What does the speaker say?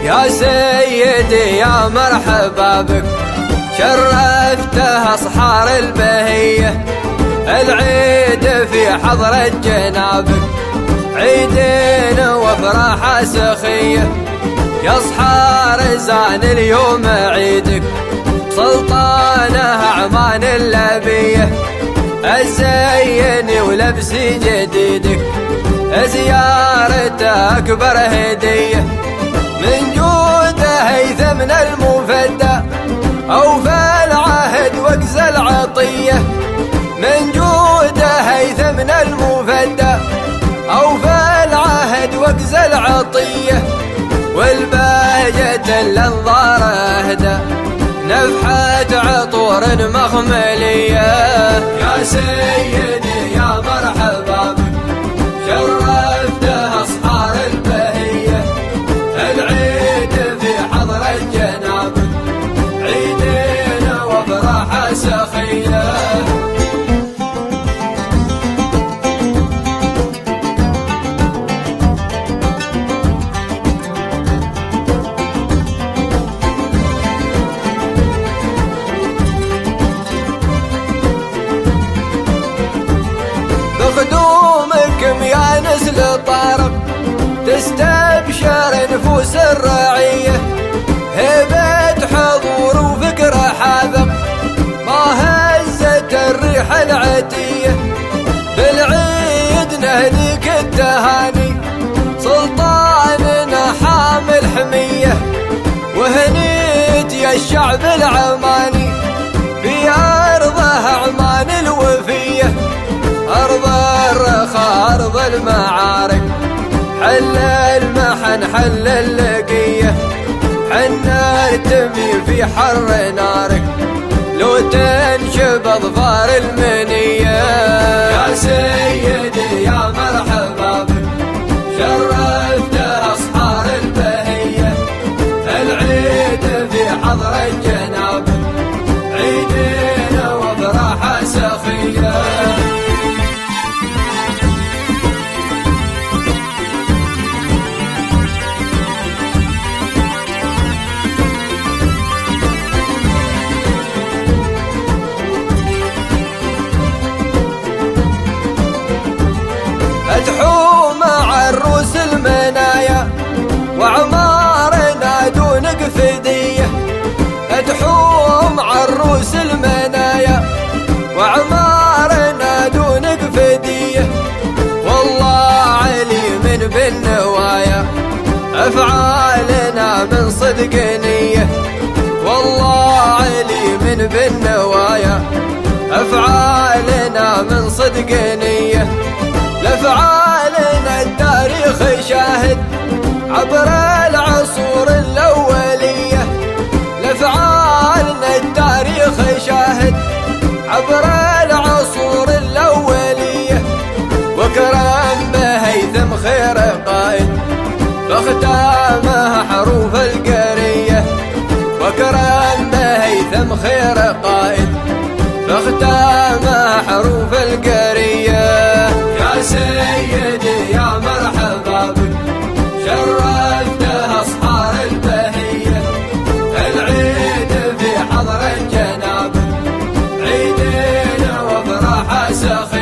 يا سيدي يا مرحبا بك، شرفته أصحار البهية، العيد في حضرة جنابك، عيدين وافراح سخية، يا أصحار زان اليوم عيدك، سلطانه أعمان اللبية، الزيني ولبسي جديدك، زيارته أكبر هدية، من جوده هيثمن المفدى، أوفى العهد وأجزى العطية، من جوده هيثمن المفدى، أوفى العهد وأجزى العطية، والبهجة الأنظار أهدى، نفحة عطور مخملية. يا سيدي يا مرحبا بك، شرفته أصحار البهية، العيد في حضرة جنابك، عيدين وافراح سخية. بخدومكم يا نسل طارق، تستبشر نفوس الرعية، هيبة حضور وفكر حاذق، ما هزت الريح العتية، بالعيد نهديك التهاني، سلطاننا حامل حمية، وهنيت يا الشعب العماني، في أرضه أعمان الوفية، أرض الرخاء أرض المعارك، حل المحن حل اللقية، حنا نرتمي في حر نارك، لو تنشب أظفار المنية. يا سيدي يا مرحبا بك، شرفته أصحار البهية، العيد في حضرة جنابك، عيدين وافراح سخية. أدحو مع الروس المنايا، وعمارنا دونك فدية، أدحو مع الروس المنايا، وعمارنا دونك فدية، والله عليم بالنوايا، أفعالنا من صدق نية، والله عليم بالنوايا، أفعالنا من صدق نية، لأفعالنا التاريخ شاهد عبر العصور الأولية، لأفعالنا التاريخ شاهد عبر العصور الأولية، وكرم هيثم خير قائد، فاختامه حروف القرية، وكرم هيثم خير قائد، فاختامه حروف القرية. يا سيدي يا مرحبا بك، شرفته أصحار البهية، العيد في حضرة جنابك، عيدين وافراح سخية.